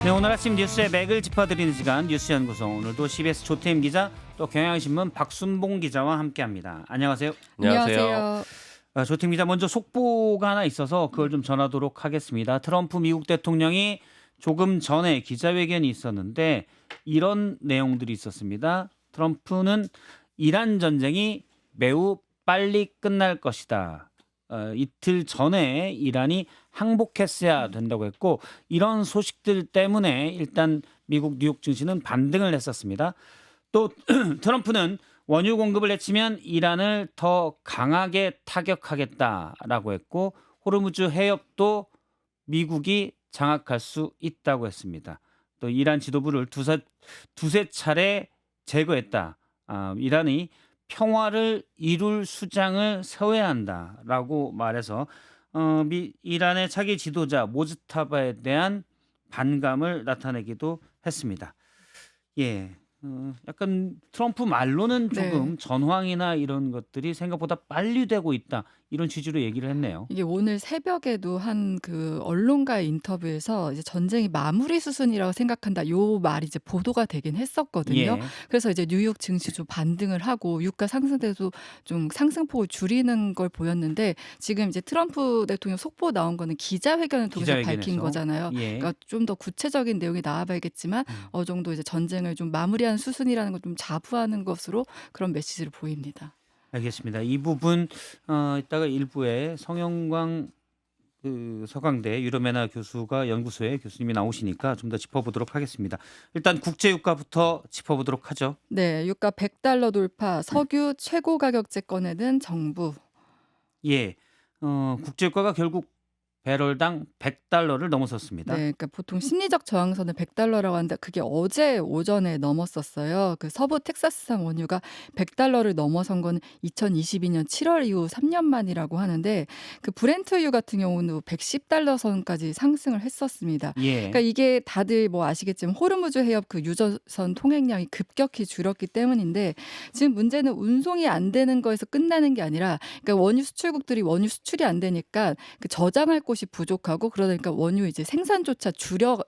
네, 오늘 아침 뉴스의 맥을 짚어드리는 시간 뉴스연구소. 오늘도 CBS 조태임 기자 또 경향신문 박순봉 기자와 함께합니다. 안녕하세요. 안녕하세요. 조태임 기자, 먼저 속보가 하나 있어서 그걸 좀 전하도록 하겠습니다. 트럼프 미국 대통령이 조금 전에 기자회견이 있었는데 이런 내용들이 있었습니다. 트럼프는 이란 전쟁이 매우 빨리 끝날 것이다. 이틀 전에 이란이 항복했어야 된다고 했고, 이런 소식들 때문에 일단 미국 뉴욕 증시는 반등을 했었습니다. 또 트럼프는 원유 공급을 내치면 이란을 더 강하게 타격하겠다라고 했고, 호르무즈 해협도 미국이 장악할 수 있다고 했습니다. 또 이란 지도부를 두세 차례 제거했다. 이란이 평화를 이룰 수장을 세워야 한다라고 말해서 이란의 차기 지도자 모즈타바에 대한 반감을 나타내기도 했습니다. 예, 약간 트럼프 말로는 조금 네. 전황이나 이런 것들이 생각보다 빨리 되고 있다, 이런 취지로 얘기를 했네요. 이게 오늘 새벽에도 한 그 언론과의 인터뷰에서 이제 "전쟁이 마무리 수순이라고 생각한다." 요 말이 이제 보도가 되긴 했었거든요. 예, 그래서 이제 뉴욕 증시 좀 반등을 하고 유가 상승세도 좀 상승폭을 줄이는 걸 보였는데, 지금 이제 트럼프 대통령 속보 나온 거는 기자회견을 통해서 밝힌 기자회견에서. 거잖아요. 예, 그러니까 좀 더 구체적인 내용이 나와 봐야겠지만 어느 정도 이제 전쟁을 좀 마무리하는 수순이라는 걸 좀 자부하는 것으로 그런 메시지를 보입니다. 알겠습니다. 이 부분 이따가 일부에 성영광 서강대 유럽연화 교수가 연구소에 교수님이 나오시니까 좀 더 짚어보도록 하겠습니다. 일단 국제유가부터 짚어보도록 하죠. 네. 유가 $100 돌파, 석유 최고 가격제 꺼내는 정부. 예, 국제유가가 결국 배럴당 $100를 넘어섰습니다. 네. 그러니까 보통 심리적 저항선을 $100라고 하는데 그게 어제 오전에 넘었었어요. 그 서부 텍사스산 원유가 $100를 넘어선 건 2022년 7월 이후 3년 만이라고 하는데, 그 브렌트유 같은 경우는 $110 선까지 상승을 했었습니다. 예, 그러니까 이게 다들 뭐 아시겠지만 호르무즈 해협 그 유조선 통행량이 급격히 줄었기 때문인데, 지금 문제는 운송이 안 되는 거에서 끝나는 게 아니라, 그러니까 원유 수출국들이 원유 수출이 안 되니까 그 저장할 곳이 부족하고, 그러다 보니까 원유 이제 생산조차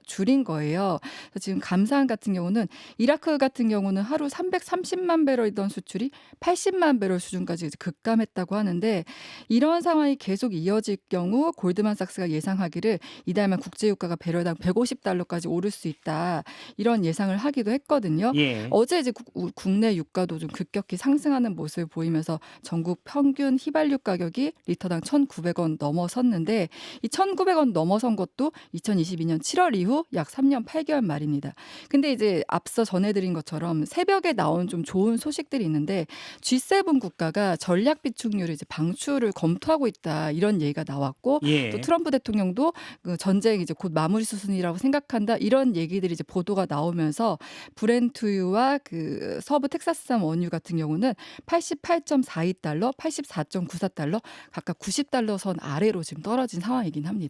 줄인 거예요. 그래서 지금 감산 같은 경우는, 이라크 같은 경우는 하루 330만 배럴이던 수출이 80만 배럴 수준까지 이제 급감했다고 하는데, 이런 상황이 계속 이어질 경우 골드만삭스가 예상하기를 이달만 국제유가가 배럴당 $150까지 오를 수 있다, 이런 예상을 하기도 했거든요. 예. 어제 이제 국내 유가도 좀 급격히 상승하는 모습을 보이면서 전국 평균 휘발유 가격이 리터당 1,900원 넘어섰는데, 이 1,900원 넘어선 것도 2022년 7월 이후 약 3년 8개월 말입니다. 근데 이제 앞서 전해드린 것처럼 새벽에 나온 좀 좋은 소식들이 있는데, G7 국가가 전략 비축률을 이제 방출을 검토하고 있다, 이런 얘기가 나왔고, 예. 또 트럼프 대통령도 그 전쟁이 이제 곧 마무리 수순이라고 생각한다, 이런 얘기들이 이제 보도가 나오면서 브렌트유와 그 서부 텍사스산 원유 같은 경우는 $88.42, $84.94, 각각 $90 선 아래로 지금 떨어진 상황이긴 합니다.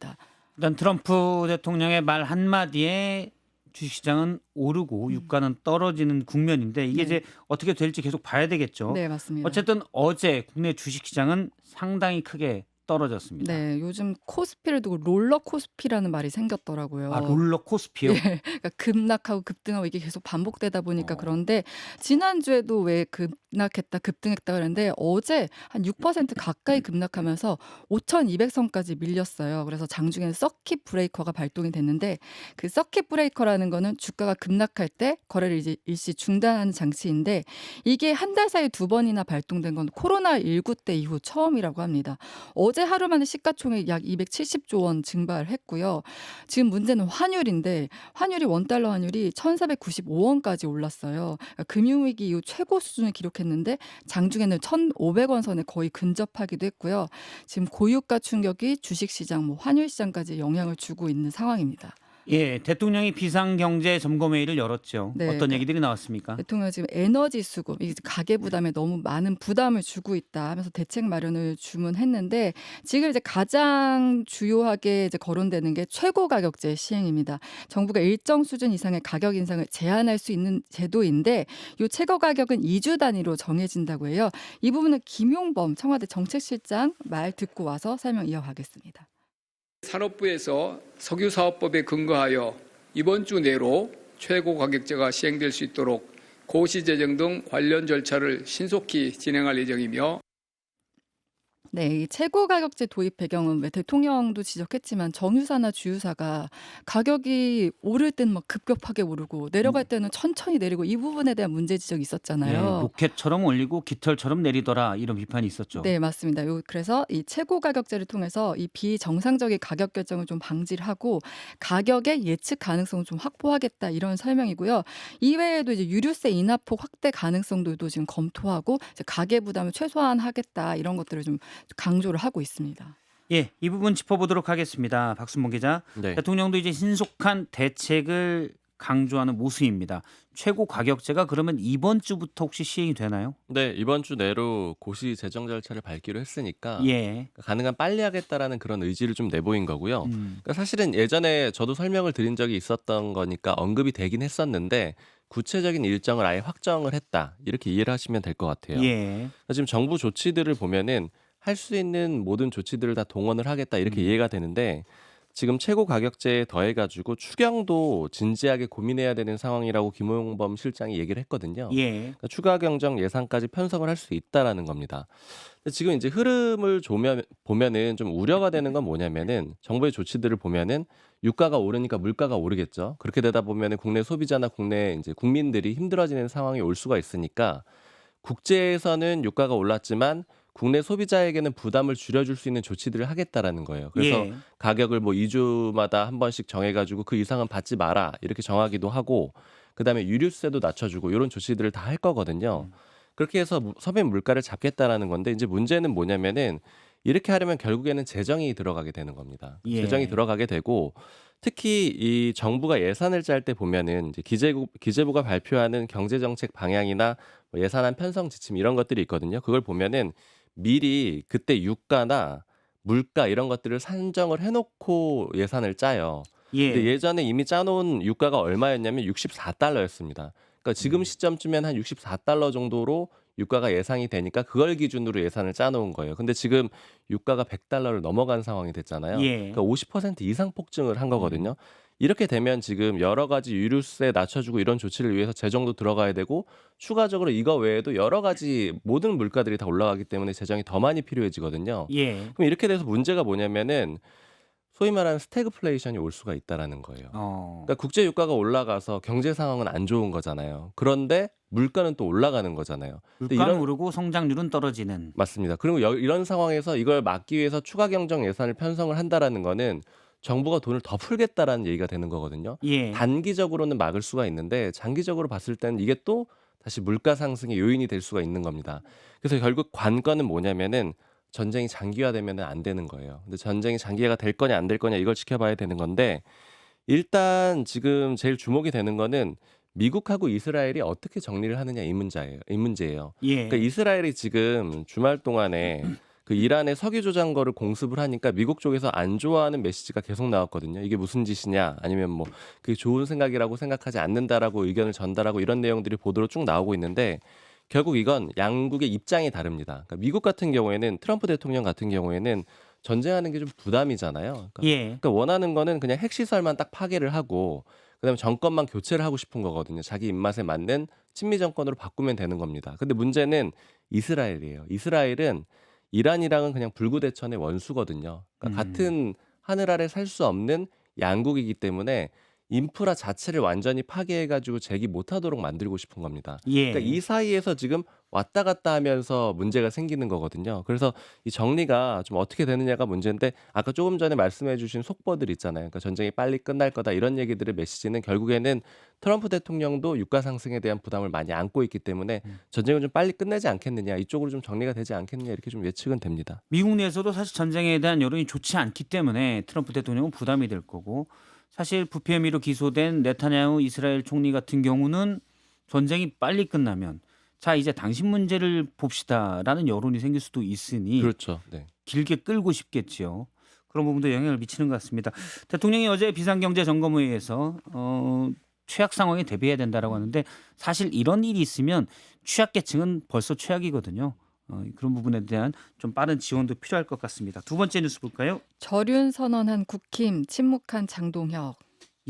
일단 트럼프 대통령의 말 한마디에 주식시장은 오르고 유가는 떨어지는 국면인데, 이게 네. 이제 어떻게 될지 계속 봐야 되겠죠. 네, 맞습니다. 어쨌든 어제 국내 주식시장은 상당히 크게 떨어졌습니다. 네, 요즘 코스피를 두고 롤러 코스피라는 말이 생겼더라고요. 롤러 코스피요? 그러니까 급락하고 급등하고 이게 계속 반복되다 보니까. 어. 그런데 지난주에도 왜 급락했다 급등했다 그랬는데, 어제 한 6% 가까이 급락하면서 5,200선까지 밀렸어요. 그래서 장중에는 서킷 브레이커가 발동이 됐는데, 그 서킷 브레이커라는 거는 주가가 급락할 때 거래를 이제 일시 중단하는 장치인데, 이게 한 달 사이에 2번이나 발동된 건 코로나19 때 이후 처음이라고 합니다. 어제 하루 만에 시가총액 약 270조 원 증발했고요. 지금 문제는 환율인데, 환율이 $1 환율이 1,495원까지 올랐어요. 그러니까 금융위기 이후 최고 수준을 기록했는데, 장중에는 1,500원 선에 거의 근접하기도 했고요. 지금 고유가 충격이 주식시장, 뭐 환율시장까지 영향을 주고 있는 상황입니다. 예, 대통령이 비상경제점검회의를 열었죠. 네, 어떤 그러니까 얘기들이 나왔습니까? 대통령이 지금 에너지 수급, 이게 가계 부담에 너무 많은 부담을 주고 있다 하면서 대책 마련을 주문했는데, 지금 이제 가장 주요하게 이제 거론되는 게 최고 가격제 시행입니다. 정부가 일정 수준 이상의 가격 인상을 제한할 수 있는 제도인데, 이 최고 가격은 2주 단위로 정해진다고 해요. 이 부분은 김용범 청와대 정책실장 말 듣고 와서 설명 이어가겠습니다. 산업부에서 석유사업법에 근거하여 이번 주 내로 최고 가격제가 시행될 수 있도록 고시 제정 등 관련 절차를 신속히 진행할 예정이며 네, 이 최고 가격제 도입 배경은 왜 대통령도 지적했지만 정유사나 주유사가 가격이 오를 때는 막 급격하게 오르고 내려갈 때는 천천히 내리고 이 부분에 대한 문제 지적이 예, 있었잖아요. 로켓처럼 올리고 깃털처럼 내리더라 이런 비판이 있었죠. 네, 맞습니다. 그래서 이 최고 가격제를 통해서 이 비정상적인 가격 결정을 좀 방지를 하고 가격의 예측 가능성을 좀 확보하겠다 이런 설명이고요. 이외에도 이제 유류세 인하폭 확대 가능성들도 지금 검토하고 이제 가계 부담을 최소화하겠다 이런 것들을 좀 강조를 하고 있습니다. 예, 이 부분 짚어보도록 하겠습니다. 박순봉 기자. 네. 대통령도 이제 신속한 대책을 강조하는 모습입니다. 최고 가격제가 그러면 이번 주부터 혹시 시행이 되나요? 네, 이번 주 내로 고시 제정 절차를 밟기로 했으니까 예. 가능한 빨리 하겠다라는 그런 의지를 좀 내보인 거고요. 음. 그러니까 사실은 예전에 저도 설명을 드린 적이 있었던 거니까 언급이 되긴 했었는데 구체적인 일정을 아예 확정을 했다. 이렇게 이해를 하시면 될 것 같아요. 예. 그러니까 지금 정부 조치들을 보면은 할 수 있는 모든 조치들을 다 동원을 하겠다 이렇게 이해가 되는데 지금 최고 가격제에 더해가지고 추경도 진지하게 고민해야 되는 상황이라고 김용범 실장이 얘기를 했거든요. 예. 그러니까 추가 경정 예산까지 편성을 할 수 있다라는 겁니다. 근데 지금 이제 흐름을 보면은 좀 우려가 되는 건 뭐냐면은 정부의 조치들을 보면은 유가가 오르니까 물가가 오르겠죠. 그렇게 되다 보면은 국내 소비자나 국내 이제 국민들이 힘들어지는 상황이 올 수가 있으니까 국제에서는 유가가 올랐지만 국내 소비자에게는 부담을 줄여줄 수 있는 조치들을 하겠다라는 거예요. 그래서 예. 가격을 뭐 2주마다 한 번씩 정해가지고 그 이상은 받지 마라 이렇게 정하기도 하고 그다음에 유류세도 낮춰주고 이런 조치들을 다 할 거거든요. 그렇게 해서 서민 물가를 잡겠다라는 건데 이제 문제는 뭐냐면은 이렇게 하려면 결국에는 재정이 들어가게 되는 겁니다. 예. 재정이 들어가게 되고 특히 이 정부가 예산을 짤 때 보면은 이제 기재부가 발표하는 경제정책 방향이나 뭐 예산안 편성 지침 이런 것들이 있거든요. 그걸 보면은 미리 그때 유가나 물가 이런 것들을 산정을 해놓고 예산을 짜요. 근데 예. 예전에 이미 짜놓은 유가가 얼마였냐면 64달러였습니다. 그러니까 지금 시점쯤엔 한 64달러 정도로 유가가 예상이 되니까 그걸 기준으로 예산을 짜놓은 거예요. 근데 지금 유가가 100달러를 넘어간 상황이 됐잖아요. 예. 그러니까 50% 이상 폭증을 한 거거든요. 이렇게 되면 지금 여러 가지 유류세 낮춰주고 이런 조치를 위해서 재정도 들어가야 되고 추가적으로 이거 외에도 여러 가지 모든 물가들이 다 올라가기 때문에 재정이 더 많이 필요해지거든요. 예. 그럼 이렇게 돼서 문제가 뭐냐면은 소위 말하는 스태그플레이션이 올 수가 있다라는 거예요. 그러니까 국제 유가가 올라가서 경제 상황은 안 좋은 거잖아요. 그런데 물가는 또 올라가는 거잖아요. 근데 물가는 오르고 성장률은 떨어지는. 맞습니다. 그리고 이런 상황에서 이걸 막기 위해서 추가 경정 예산을 편성을 한다라는 거는 정부가 돈을 더 풀겠다라는 얘기가 되는 거거든요. 예. 단기적으로는 막을 수가 있는데 장기적으로 봤을 때는 이게 또 다시 물가 상승의 요인이 될 수가 있는 겁니다. 그래서 결국 관건은 뭐냐면은 전쟁이 장기화되면 안 되는 거예요. 근데 전쟁이 장기화가 될 거냐 안 될 거냐 이걸 지켜봐야 되는 건데 일단 지금 제일 주목이 되는 거는 미국하고 이스라엘이 어떻게 정리를 하느냐 이 문제예요. 예. 그러니까 이스라엘이 지금 주말 동안에 그 이란의 석유 조장거를 공습을 하니까 미국 쪽에서 안 좋아하는 메시지가 계속 나왔거든요. 이게 무슨 짓이냐 아니면 뭐 그게 좋은 생각이라고 생각하지 않는다라고 의견을 전달하고 이런 내용들이 보도로 쭉 나오고 있는데 결국 이건 양국의 입장이 다릅니다. 그러니까 미국 같은 경우에는 트럼프 대통령 같은 경우에는 전쟁하는 게 좀 부담이잖아요. 그러니까 원하는 거는 그냥 핵시설만 딱 파괴를 하고 그다음에 정권만 교체를 하고 싶은 거거든요. 자기 입맛에 맞는 친미 정권으로 바꾸면 되는 겁니다. 근데 문제는 이스라엘이에요. 이스라엘은 이란이랑은 그냥 불구대천의 원수거든요. 그러니까 같은 하늘 아래 살 수 없는 양국이기 때문에 인프라 자체를 완전히 파괴해가지고 재기 못하도록 만들고 싶은 겁니다. 예. 그러니까 이 사이에서 지금 왔다 갔다 하면서 문제가 생기는 거거든요. 그래서 이 정리가 좀 어떻게 되느냐가 문제인데 아까 조금 전에 말씀해주신 속보들 있잖아요. 그러니까 전쟁이 빨리 끝날 거다 이런 얘기들의 메시지는 결국에는 트럼프 대통령도 유가 상승에 대한 부담을 많이 안고 있기 때문에 전쟁을 좀 빨리 끝내지 않겠느냐 이쪽으로 좀 정리가 되지 않겠느냐 이렇게 좀 예측은 됩니다. 미국 내에서도 사실 전쟁에 대한 여론이 좋지 않기 때문에 트럼프 대통령은 부담이 될 거고 사실 부패 혐의로 기소된 네타냐후 이스라엘 총리 같은 경우는 전쟁이 빨리 끝나면 자 이제 당신 문제를 봅시다라는 여론이 생길 수도 있으니 그렇죠. 네. 길게 끌고 싶겠지요. 그런 부분도 영향을 미치는 것 같습니다. 대통령이 어제 비상경제점검회의에서 최악 상황에 대비해야 된다라고 하는데 사실 이런 일이 있으면 취약계층은 벌써 최악이거든요. 그런 부분에 대한 좀 빠른 지원도 필요할 것 같습니다. 두 번째 뉴스 볼까요? 절윤 선언한 국힘 침묵한 장동혁.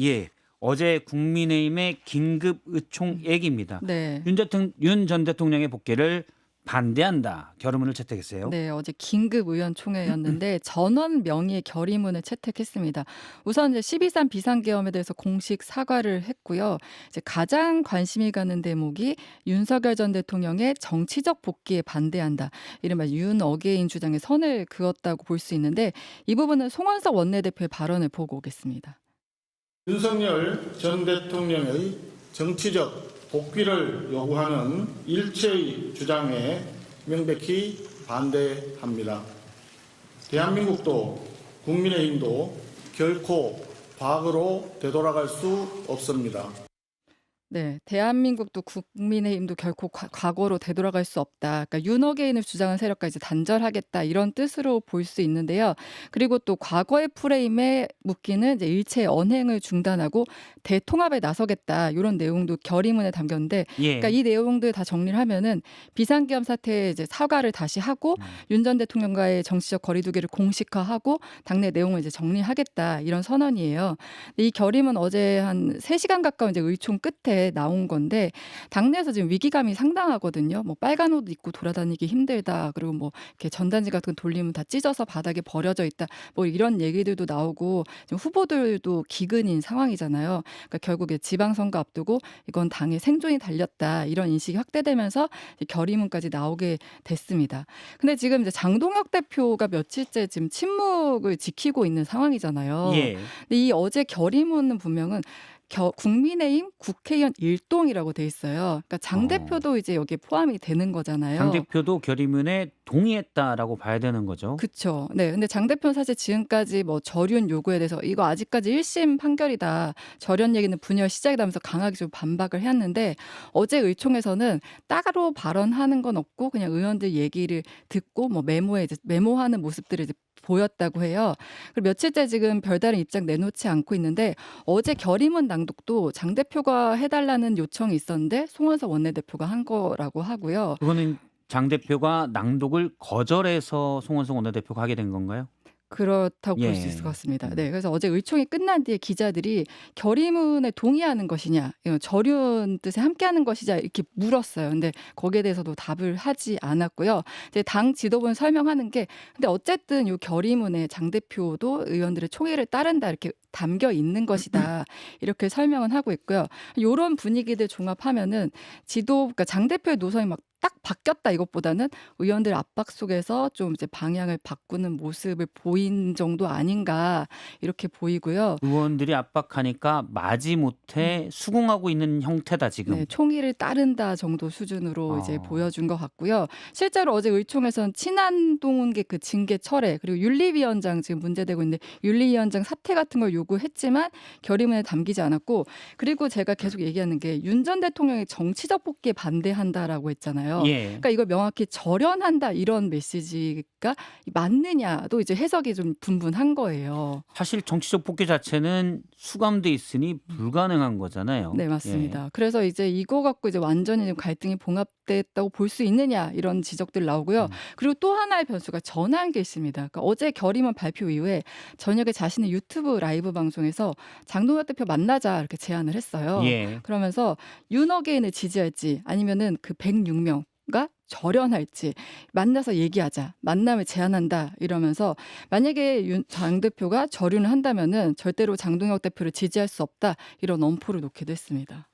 예. 어제 국민의힘의 긴급 의총액입니다. 네. 윤 전 대통령의 복귀를 반대한다. 결의문을 채택했어요. 네, 어제 긴급 의원 총회였는데 전원 명의의 결의문을 채택했습니다. 우선 이제 12.3 비상계엄에 대해서 공식 사과를 했고요. 이제 가장 관심이 가는 대목이 윤석열 전 대통령의 정치적 복귀에 반대한다. 이른바 윤 어게인 주장에 선을 그었다고 볼 수 있는데 이 부분은 송원석 원내대표의 발언을 보고 오겠습니다. 윤석열 전 대통령의 정치적 복귀를 요구하는 일체의 주장에 명백히 반대합니다. 대한민국도 국민의힘도 결코 과거로 되돌아갈 수 없습니다. 네, 대한민국도 국민의힘도 결코 과거로 되돌아갈 수 없다. 그러니까 윤어게인을 주장한 세력과 이제 단절하겠다 이런 뜻으로 볼 수 있는데요. 그리고 또 과거의 프레임에 묶이는 이제 일체의 언행을 중단하고 대통합에 나서겠다 이런 내용도 결의문에 담겼는데, 예. 그러니까 이 내용들 다 정리를 하면은 비상계엄 사태에 이제 사과를 다시 하고 윤 전 대통령과의 정치적 거리두기를 공식화하고 당내 내용을 이제 정리하겠다 이런 선언이에요. 근데 이 결의문 어제 한 3시간 가까운 이제 의총 끝에 나온 건데 당내에서 지금 위기감이 상당하거든요. 뭐 빨간 옷 입고 돌아다니기 힘들다. 그리고 뭐 이렇게 전단지 같은 거 돌리면 다 찢어서 바닥에 버려져 있다. 뭐 이런 얘기들도 나오고 지금 후보들도 기근인 상황이잖아요. 그러니까 결국에 지방선거 앞두고 이건 당의 생존이 달렸다. 이런 인식이 확대되면서 결의문까지 나오게 됐습니다. 근데 지금 이제 장동혁 대표가 며칠째 지금 침묵을 지키고 있는 상황이잖아요. 예. 근데 이 어제 결의문은 분명은 국민의힘 국회의원 일동이라고 돼 있어요. 그러니까 장 대표도 이제 여기에 포함이 되는 거잖아요. 장 대표도 결의문에 동의했다라고 봐야 되는 거죠. 그렇죠. 네. 근데 장 대표는 사실 지금까지 뭐 절윤 요구에 대해서 이거 아직까지 1심 판결이다. 절연 얘기는 분열 시작이라면서 강하게 좀 반박을 했는데 어제 의총에서는 따로 발언하는 건 없고 그냥 의원들 얘기를 듣고 뭐 메모하는 모습들을 이제 보였다고 해요. 그리고 며칠째 지금 별다른 입장 내놓지 않고 있는데 어제 결의문 낭독도 장 대표가 해달라는 요청이 있었는데 송원석 원내대표가 한 거라고 하고요. 그거는 장 대표가 낭독을 거절해서 송원석 원내대표가 하게 된 건가요? 그렇다고 볼 수 예. 있을 것 같습니다. 네, 그래서 어제 의총이 끝난 뒤에 기자들이 결의문에 동의하는 것이냐, 절윤 뜻에 함께하는 것이냐 이렇게 물었어요. 근데 거기에 대해서도 답을 하지 않았고요. 이제 당 지도부는 설명하는 게, 근데 어쨌든 이 결의문에 장 대표도 의원들의 총의를 따른다 이렇게 담겨 있는 것이다 이렇게 설명은 하고 있고요. 이런 분위기들 종합하면은 그러니까 장 대표의 노선이 막 딱 바뀌었다 이것보다는 의원들 압박 속에서 좀 이제 방향을 바꾸는 모습을 보인 정도 아닌가 이렇게 보이고요. 의원들이 압박하니까 마지못해 수긍하고 있는 형태다 지금. 네, 총의를 따른다 정도 수준으로 이제 보여준 것 같고요. 실제로 어제 의총에서는 친한동계 그 징계 철회 그리고 윤리위원장 지금 문제되고 있는데 윤리위원장 사퇴 같은 걸 요구했지만 결의문에 담기지 않았고, 그리고 제가 계속 얘기하는 게 윤 전 대통령의 정치적 복귀에 반대한다라고 했잖아요. 예. 그러니까 이걸 명확히 절연한다 이런 메시지가 맞느냐도 이제 해석이 좀 분분한 거예요. 사실 정치적 복귀 자체는 수감돼 있으니 불가능한 거잖아요. 네, 맞습니다. 그래서 이제 이거 갖고 이제 완전히 지금 갈등이 봉합됐다고 볼 수 있느냐 이런 지적들 나오고요. 그리고 또 하나의 변수가 전화한 게 있습니다. 그러니까 어제 결의문 발표 이후에 저녁에 자신의 유튜브 라이브 방송에서 장동혁 대표 만나자 이렇게 제안을 했어요. 예. 그러면서 윤어게인을 지지할지 아니면은 그 106명가 절연할지 만나서 얘기하자, 만남을 제안한다 이러면서 만약에 장 대표가 절윤을 한다면은 절대로 장동혁 대표를 지지할 수 없다 이런 엄포를 놓기도 했습니다.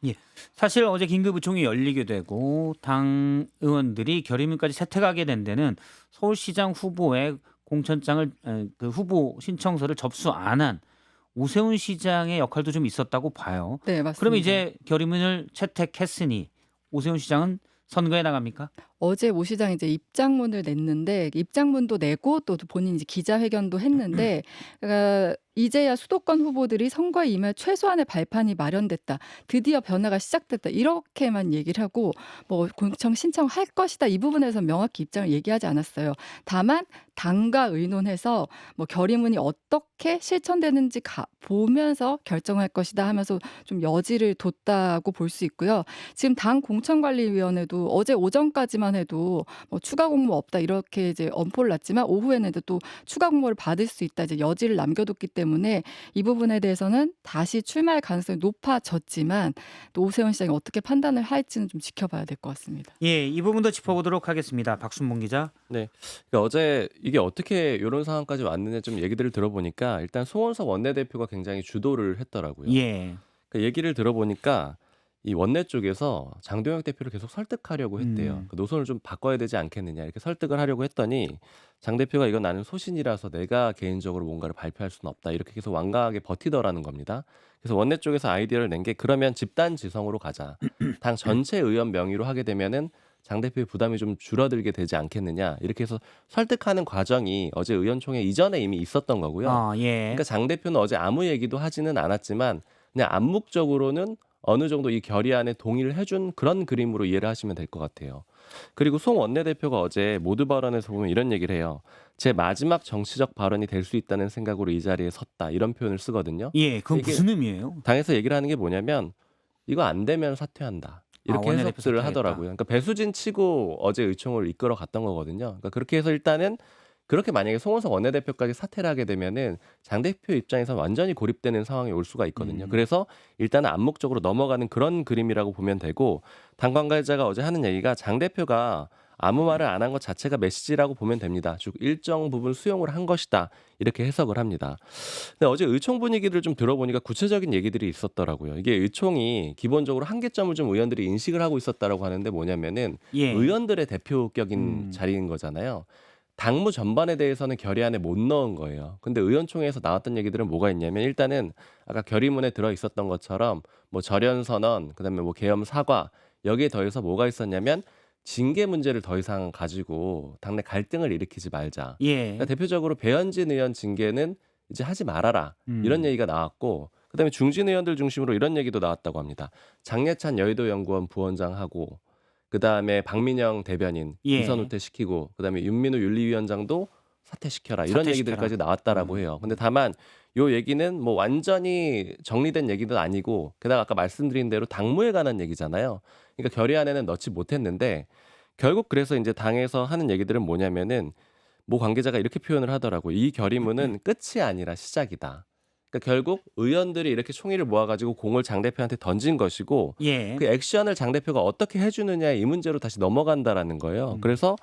사실 어제 긴급의총이 열리게 되고 당 의원들이 결의문까지 채택하게 된 데는 서울시장 후보의 공천장을 그 후보 신청서를 접수 안 한 오세훈 시장의 역할도 좀 있었다고 봐요. 네, 맞습니다. 그러면 이제 결의문을 채택했으니 오세훈 시장은 선거에 나갑니까? 어제 오 시장이 이제 입장문을 냈는데 입장문도 내고 또 본인 이제 기자회견도 했는데 그러니까 이제야 수도권 후보들이 선거에 임할 최소한의 발판이 마련됐다. 드디어 변화가 시작됐다. 이렇게만 얘기를 하고 뭐 공청 신청할 것이다. 이 부분에서 명확히 입장을 얘기하지 않았어요. 다만 당과 의논해서 뭐 결의문이 어떻게 실천되는지 보면서 결정할 것이다 하면서 좀 여지를 뒀다고 볼 수 있고요. 지금 당 공천관리위원회도 어제 오전까지만 해도 뭐 추가 공모 없다 이렇게 이제 엄포를 놨지만 오후에는 또 추가 공모를 받을 수 있다 이제 여지를 남겨뒀기 때문에 때문에 이 부분에 대해서는 다시 출마할 가능성이 높아졌지만 또 오세훈 시장이 어떻게 판단을 할지는 좀 지켜봐야 될 것 같습니다. 예, 이 부분도 짚어보도록 하겠습니다. 박순봉 기자. 네. 그러니까 어제 이게 어떻게 이런 상황까지 왔느냐 좀 얘기들을 들어보니까 일단 송원석 원내대표가 굉장히 주도를 했더라고요. 예. 그 얘기를 들어보니까 이 원내 쪽에서 장동혁 대표를 계속 설득하려고 했대요. 그 노선을 좀 바꿔야 되지 않겠느냐 이렇게 설득을 하려고 했더니 장 대표가 이건 나는 소신이라서 내가 개인적으로 뭔가를 발표할 수는 없다 이렇게 계속 완강하게 버티더라는 겁니다. 그래서 원내 쪽에서 아이디어를 낸 게 그러면 집단 지성으로 가자. 당 전체 의원 명의로 하게 되면은 장 대표의 부담이 좀 줄어들게 되지 않겠느냐 이렇게 해서 설득하는 과정이 어제 의원총회 이전에 이미 있었던 거고요. 아, 예. 그러니까 장 대표는 어제 아무 얘기도 하지는 않았지만 그냥 암묵적으로는 어느 정도 이 결의안에 동의를 해준 그런 그림으로 이해를 하시면 될 것 같아요. 그리고 송 원내대표가 어제 모두 발언에서 보면 이런 얘기를 해요. 제 마지막 정치적 발언이 될 수 있다는 생각으로 이 자리에 섰다 이런 표현을 쓰거든요. 예, 그건 이게 무슨 의미예요? 당에서 얘기를 하는 게 뭐냐면 이거 안 되면 사퇴한다. 이렇게 원내대표 해석들을 사퇴하겠다. 하더라고요. 그러니까 배수진 치고 어제 의총을 이끌어 갔던 거거든요. 그러니까 그렇게 해서 일단은 그렇게 만약에 송원석 원내대표까지 사퇴를 하게 되면은 장 대표 입장에서 완전히 고립되는 상황이 올 수가 있거든요. 그래서 일단은 암묵적으로 넘어가는 그런 그림이라고 보면 되고 당 관계자가 어제 하는 얘기가 장 대표가 아무 말을 안 한 것 자체가 메시지라고 보면 됩니다. 즉 일정 부분 수용을 한 것이다. 이렇게 해석을 합니다. 근데 어제 의총 분위기를 좀 들어보니까 구체적인 얘기들이 있었더라고요. 이게 의총이 기본적으로 한계점을 좀 의원들이 인식을 하고 있었다라고 하는데 뭐냐면은 예. 의원들의 대표격인 자리인 거잖아요. 당무 전반에 대해서는 결의안에 못 넣은 거예요. 근데 의원총회에서 나왔던 얘기들은 뭐가 있냐면 일단은 아까 결의문에 들어 있었던 것처럼 뭐 절연 선언, 그다음에 뭐 계엄 사과 여기에 더해서 뭐가 있었냐면 징계 문제를 더 이상 가지고 당내 갈등을 일으키지 말자. 예. 그러니까 대표적으로 배현진 의원 징계는 이제 하지 말아라. 이런 얘기가 나왔고 그다음에 중진 의원들 중심으로 이런 얘기도 나왔다고 합니다. 장예찬 여의도연구원 부원장하고 그다음에 박민영 대변인 예. 비선 후퇴시키고 그다음에 윤민우 윤리위원장도 사퇴시켜라. 이런 사퇴시켜라. 얘기들까지 나왔다라고 해요. 근데 다만 요 얘기는 뭐 완전히 정리된 얘기도 아니고 게다가 아까 말씀드린 대로 당무에 관한 얘기잖아요. 그러니까 결의안에는 넣지 못했는데 결국 그래서 이제 당에서 하는 얘기들은 뭐냐면은 모 관계자가 이렇게 표현을 하더라고요. 이 결의문은 끝이 아니라 시작이다. 그러니까 결국 의원들이 이렇게 총의를 모아가지고 공을 장 대표한테 던진 것이고 예. 그 액션을 장 대표가 어떻게 해주느냐 이 문제로 다시 넘어간다라는 거예요. 그래서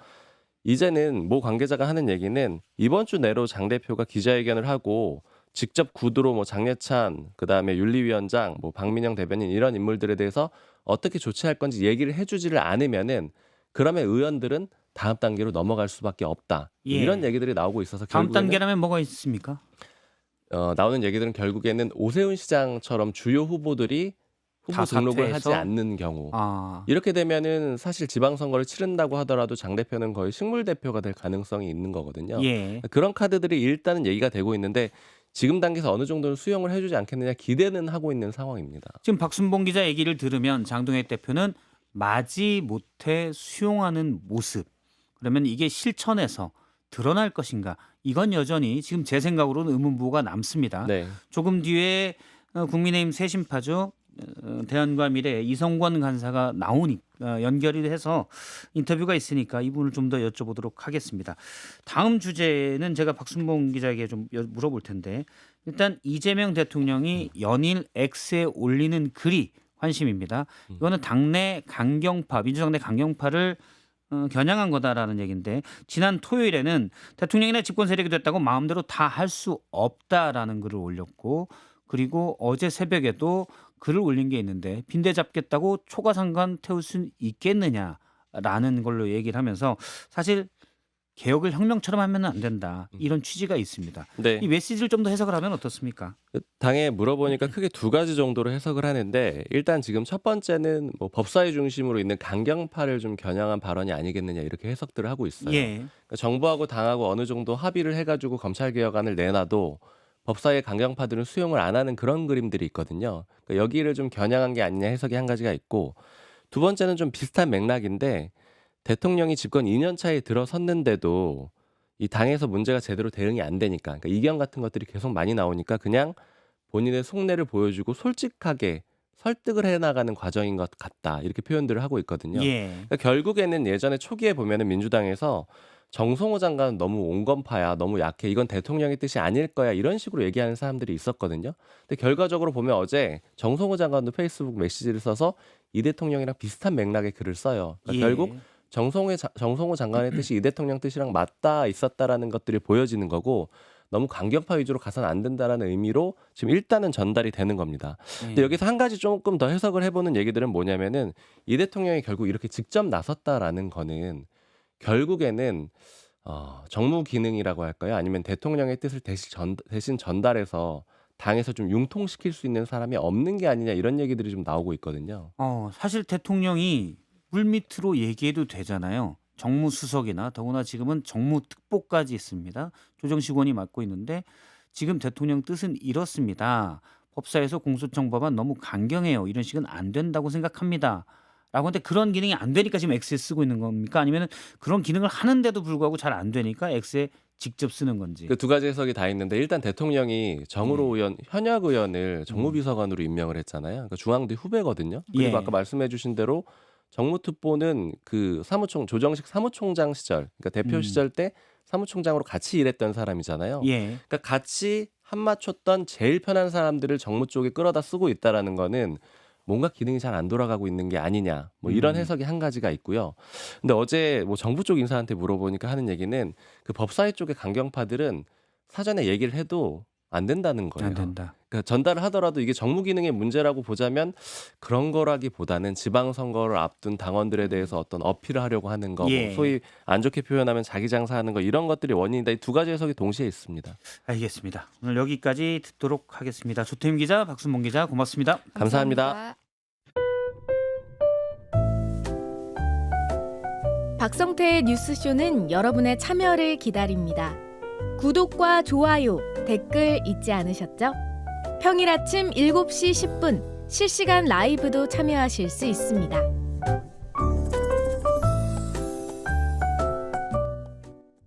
이제는 모 관계자가 하는 얘기는 이번 주 내로 장 대표가 기자회견을 하고 직접 구두로 뭐 장예찬 그다음에 윤리위원장 뭐 박민영 대변인 이런 인물들에 대해서 어떻게 조치할 건지 얘기를 해주지를 않으면은 그러면 의원들은 다음 단계로 넘어갈 수밖에 없다. 예. 이런 얘기들이 나오고 있어서 다음 결국에는 단계라면 뭐가 있습니까? 나오는 얘기들은 결국에는 오세훈 시장처럼 주요 후보들이 후보 다 등록을 하지 사퇴해서? 않는 경우 아. 이렇게 되면은 사실 지방선거를 치른다고 하더라도 장 대표는 거의 식물 대표가 될 가능성이 있는 거거든요. 예. 그런 카드들이 일단은 얘기가 되고 있는데 지금 단계에서 어느 정도는 수용을 해주지 않겠느냐 기대는 하고 있는 상황입니다. 지금 박순봉 기자 얘기를 들으면 장동혁 대표는 마지 못해 수용하는 모습. 그러면 이게 실천에서 드러날 것인가? 이건 여전히 지금 제 생각으로는 의문부호가 남습니다. 네. 조금 뒤에 국민의힘 새심파죠. 대안과 미래 이성권 간사가 연결이 해서 인터뷰가 있으니까 이 부분을 좀 더 여쭤보도록 하겠습니다. 다음 주제는 제가 박순봉 기자에게 좀 물어볼 텐데 일단 이재명 대통령이 연일 X에 올리는 글이 관심입니다. 이거는 당내 강경파, 민주당 내 강경파를 겨냥한 거다라는 얘기인데 지난 토요일에는 대통령이나 집권 세력이 됐다고 마음대로 다 할 수 없다라는 글을 올렸고 그리고 어제 새벽에도 글을 올린 게 있는데 빈대 잡겠다고 초과상관 태울 수 있겠느냐라는 걸로 얘기를 하면서 사실 개혁을 혁명처럼 하면 안 된다 이런 취지가 있습니다. 네. 이 메시지를 좀 더 해석을 하면 어떻습니까? 당에 물어보니까 크게 두 가지 정도로 해석을 하는데 일단 지금 첫 번째는 뭐 법사위 중심으로 있는 강경파를 좀 겨냥한 발언이 아니겠느냐 이렇게 해석들을 하고 있어요. 예. 그러니까 정부하고 당하고 어느 정도 합의를 해가지고 검찰개혁안을 내놔도 법사위의 강경파들은 수용을 안 하는 그런 그림들이 있거든요. 그러니까 여기를 좀 겨냥한 게 아니냐 해석이 한 가지가 있고 두 번째는 좀 비슷한 맥락인데 대통령이 집권 2년 차에 들어섰는데도 이 당에서 문제가 제대로 대응이 안 되니까 그러니까 이견 같은 것들이 계속 많이 나오니까 그냥 본인의 속내를 보여주고 솔직하게 설득을 해나가는 과정인 것 같다 이렇게 표현들을 하고 있거든요. 예. 그러니까 결국에는 예전에 초기에 보면은 민주당에서 정성호 장관은 너무 온건파야, 너무 약해, 이건 대통령의 뜻이 아닐 거야, 이런 식으로 얘기하는 사람들이 있었거든요. 근데 결과적으로 보면 어제 정성호 장관도 페이스북 메시지를 써서 이 대통령이랑 비슷한 맥락의 글을 써요. 그러니까 예. 결국 정성호 장관의 뜻이 이 대통령 뜻이랑 맞닿아 있었다라는 것들이 보여지는 거고, 너무 강경파 위주로 가서는 안 된다라는 의미로 지금 일단은 전달이 되는 겁니다. 근데 여기서 한 가지 조금 더 해석을 해보는 얘기들은 뭐냐면은, 이 대통령이 결국 이렇게 직접 나섰다라는 거는 결국에는 정무 기능이라고 할까요? 아니면 대통령의 뜻을 대신 전달해서 당에서 좀 융통시킬 수 있는 사람이 없는 게 아니냐, 이런 얘기들이 좀 나오고 있거든요. 사실 대통령이 물밑으로 얘기해도 되잖아요. 정무수석이나 더구나 지금은 정무특보까지 있습니다. 조정식원이 맡고 있는데 지금 대통령 뜻은 이렇습니다. 법사에서 공소청법안 너무 강경해요. 이런 식은 안 된다고 생각합니다. 라고 하는데 그런 기능이 안 되니까 지금 X에 쓰고 있는 겁니까? 아니면 그런 기능을 하는데도 불구하고 잘 안 되니까 X에 직접 쓰는 건지. 그 두 가지 해석이 다 있는데, 일단 대통령이 정우로 의원, 현역 의원을 정무비서관으로 임명을 했잖아요. 그러니까 중앙대 후배거든요. 그리고 예. 아까 말씀해주신 대로 정무특보는 그 조정식 사무총장 시절, 그러니까 대표 시절 때 사무총장으로 같이 일했던 사람이잖아요. 예. 그러니까 같이 한 맞췄던 제일 편한 사람들을 정무 쪽에 끌어다 쓰고 있다라는 거는 뭔가 기능이 잘 안 돌아가고 있는 게 아니냐, 뭐 이런 해석이 한 가지가 있고요. 근데 어제 뭐 정부 쪽 인사한테 물어보니까 하는 얘기는, 그 법사위 쪽의 강경파들은 사전에 얘기를 해도 안 된다는 거예요. 안 된다. 그러니까 전달을 하더라도 이게 정무 기능의 문제라고 보자면 그런 거라기보다는 지방선거를 앞둔 당원들에 대해서 어떤 어필을 하려고 하는 거, 예. 뭐 소위 안 좋게 표현하면 자기 장사하는 거, 이런 것들이 원인이다. 이 두 가지 해석이 동시에 있습니다. 알겠습니다. 오늘 여기까지 듣도록 하겠습니다. 조태임 기자, 박순봉 기자, 고맙습니다. 감사합니다. 박성태의 뉴스쇼는 여러분의 참여를 기다립니다. 구독과 좋아요, 댓글 잊지 않으셨죠? 평일 아침 7시 10분 실시간 라이브도 참여하실 수 있습니다.